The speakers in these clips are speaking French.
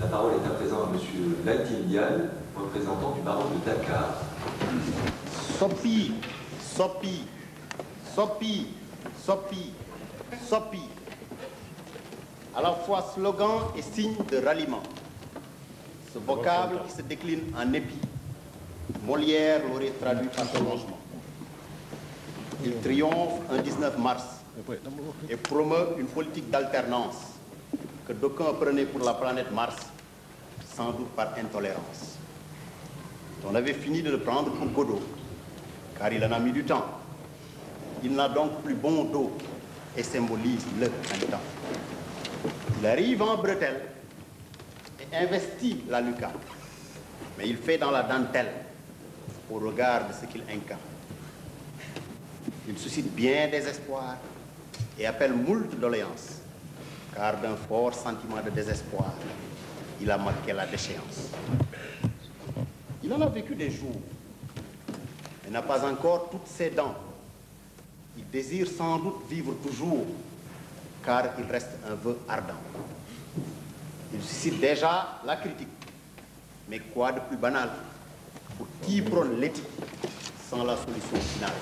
La parole est à présent à M. Ladine Dial, représentant du barreau de Dakar. Sopi, sopi, sopi, sopi, sopi. À la fois slogan et signe de ralliement. Ce vocable qui se décline en épi, Molière l'aurait traduit par changement. Il triomphe un 19 mars et promeut une politique d'alternance que d'aucuns prenaient pour la planète Mars, sans doute par intolérance. On avait fini de le prendre pour Godot, car il en a mis du temps. Il n'a donc plus bon dos et symbolise le temps. Il arrive en bretelle et investit la lucarne, mais il fait dans la dentelle au regard de ce qu'il incarne. Il suscite bien des espoirs et appelle moult doléances, car d'un fort sentiment de désespoir, il a marqué la déchéance. Il en a vécu des jours, mais n'a pas encore toutes ses dents. Il désire sans doute vivre toujours, car il reste un vœu ardent. Il suscite déjà la critique, mais quoi de plus banal pour qui prône l'éthique sans la solution finale?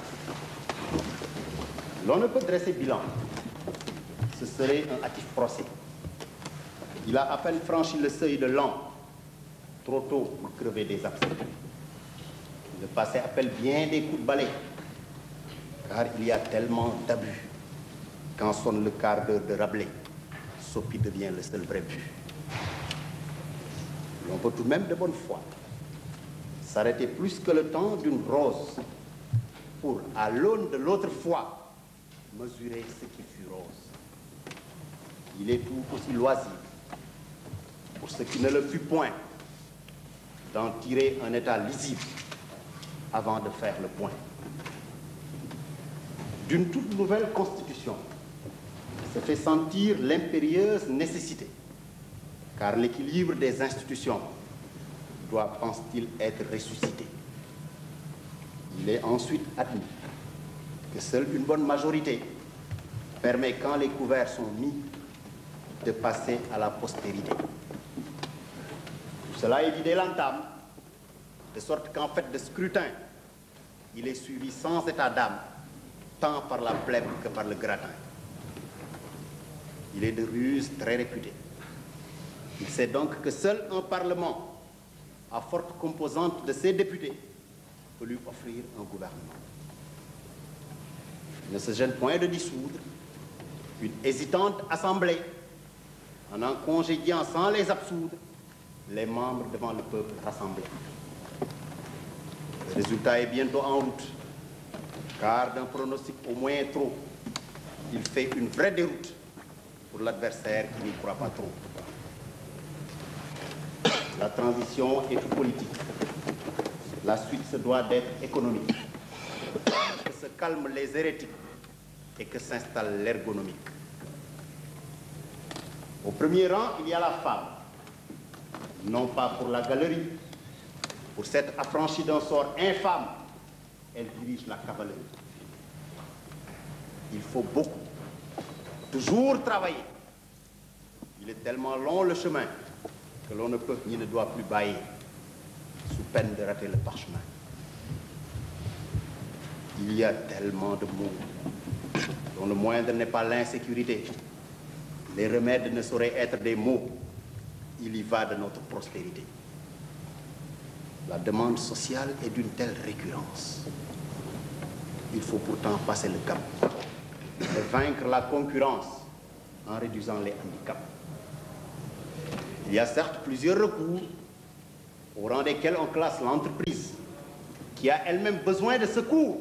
L'on ne peut dresser bilan, ce serait un hâtif procès. Il a à peine franchi le seuil de l'an, trop tôt pour crever des abcès. Le passé appelle bien des coups de balai, car il y a tellement d'abus. Quand sonne le quart d'heure de Rabelais, Sopi devient le seul vrai but. L'on peut tout de même de bonne foi s'arrêter plus que le temps d'une rose pour, à l'aune de l'autre foi, mesurer ce qui fut rose. Il est tout aussi loisible, pour ce qui ne le fut point, d'en tirer un état lisible avant de faire le point. D'une toute nouvelle constitution se fait sentir l'impérieuse nécessité, car l'équilibre des institutions doit, pense-t-il, être ressuscité. Il est ensuite admis que seule une bonne majorité permet, quand les couverts sont mis, de passer à la postérité. Tout cela est vidé l'entame, de sorte qu'en fait de scrutin, il est suivi sans état d'âme, tant par la plèbe que par le gratin. Il est de ruse très réputé. Il sait donc que seul un parlement à forte composante de ses députés peut lui offrir un gouvernement. Il ne se gêne point de dissoudre une hésitante assemblée en congédiant sans les absoudre les membres devant le peuple rassemblé. Le résultat est bientôt en route, car d'un pronostic au moins trop, il fait une vraie déroute pour l'adversaire qui n'y croit pas trop. La transition est politique. La suite se doit d'être économique. Que se calment les hérétiques et que s'installe l'ergonomique. Au premier rang, il y a la femme. Non pas pour la galerie. Pour s'être affranchie d'un sort infâme, elle dirige la cavalerie. Il faut beaucoup, toujours travailler. Il est tellement long le chemin que l'on ne peut ni ne doit plus bâiller, sous peine de rater le parchemin. Il y a tellement de mots, dont le moindre n'est pas l'insécurité. Les remèdes ne sauraient être des mots. Il y va de notre prospérité. La demande sociale est d'une telle récurrence. Il faut pourtant passer le cap et vaincre la concurrence en réduisant les handicaps. Il y a certes plusieurs recours, au rang desquels on classe l'entreprise, qui a elle-même besoin de secours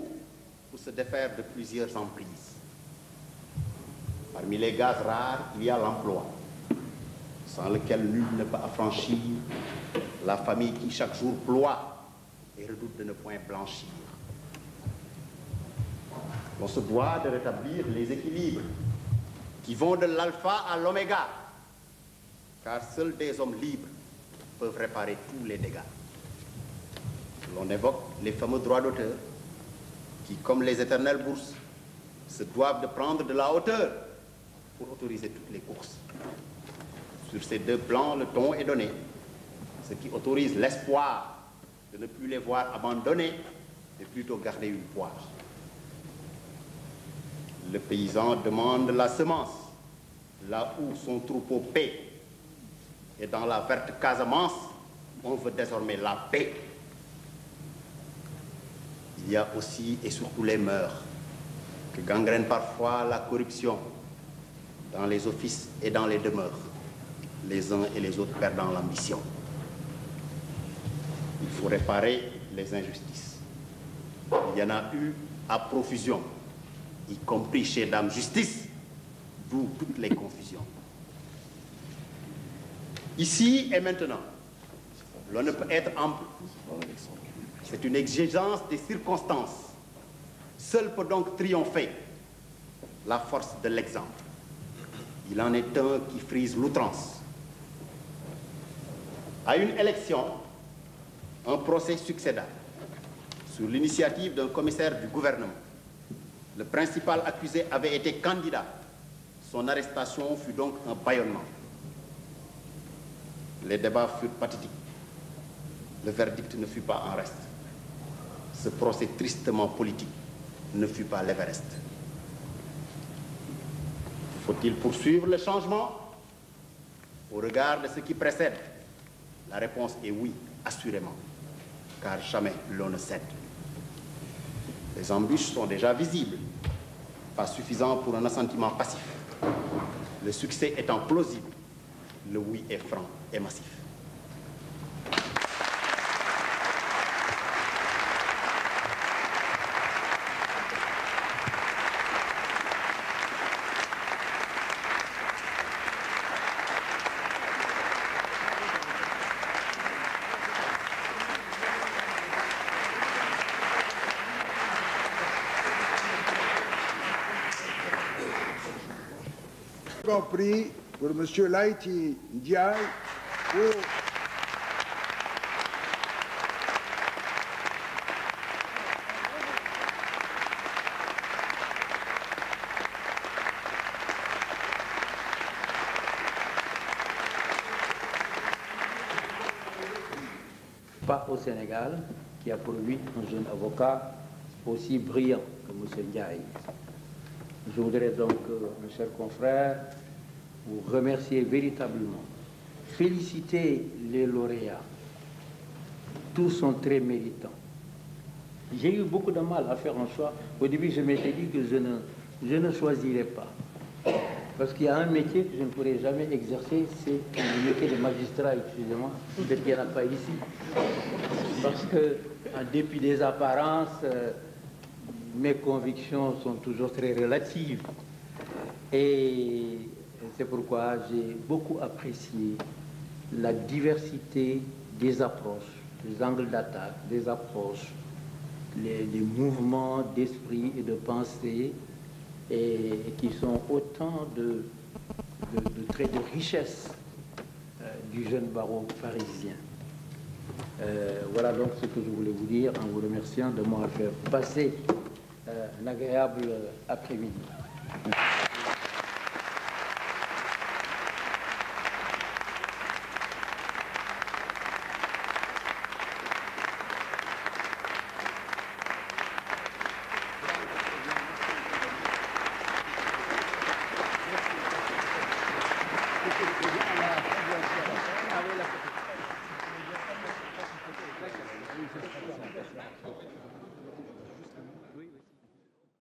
pour se défaire de plusieurs emprises. Parmi les gaz rares, il y a l'emploi, sans lequel nul ne peut affranchir la famille qui chaque jour ploie et redoute de ne point blanchir. On se doit de rétablir les équilibres qui vont de l'alpha à l'oméga, car seuls des hommes libres peuvent réparer tous les dégâts. L'on évoque les fameux droits d'auteur qui, comme les éternelles bourses, se doivent de prendre de la hauteur pour autoriser toutes les courses. Sur ces deux plans, le ton est donné, ce qui autorise l'espoir de ne plus les voir abandonnés, mais plutôt garder une poire. Le paysan demande la semence, là où son troupeau paie. Et dans la verte Casamance, on veut désormais la paix. Il y a aussi et surtout les mœurs, que gangrène parfois la corruption dans les offices et dans les demeures, les uns et les autres perdant l'ambition. Il faut réparer les injustices. Il y en a eu à profusion, y compris chez Dame Justice, d'où toutes les confusions. Ici et maintenant, l'on ne peut être ample. C'est une exigence des circonstances. Seul peut donc triompher la force de l'exemple. Il en est un qui frise l'outrance. À une élection, un procès succéda sur l'initiative d'un commissaire du gouvernement. Le principal accusé avait été candidat. Son arrestation fut donc un bâillonnement. Les débats furent pathétiques. Le verdict ne fut pas en reste. Ce procès tristement politique ne fut pas l'Everest. Faut-il poursuivre le changement? Au regard de ce qui précède, la réponse est oui, assurément, car jamais l'on ne cède. Les embûches sont déjà visibles, pas suffisant pour un assentiment passif. Le succès étant plausible, le oui est franc et massif. Compris pour M. Laïti Ndiaye pour pas au Sénégal qui a produit un jeune avocat aussi brillant que M. Ndiaye. Je voudrais donc, mes chers confrères, vous remercier véritablement, féliciter les lauréats. Tous sont très méritants. J'ai eu beaucoup de mal à faire un choix. Au début, je m'étais dit que je ne choisirais pas. Parce qu'il y a un métier que je ne pourrais jamais exercer, c'est le métier de magistrat, excusez-moi. Peut-être qu'il n'y en a pas ici. Parce que, en dépit des apparences, mes convictions sont toujours très relatives. Et c'est pourquoi j'ai beaucoup apprécié la diversité des approches, des angles d'attaque, des approches, les mouvements d'esprit et de pensée, et qui sont autant de traits de richesse du jeune barreau parisien. Voilà donc ce que je voulais vous dire en vous remerciant de m'avoir fait passer un agréable après-midi.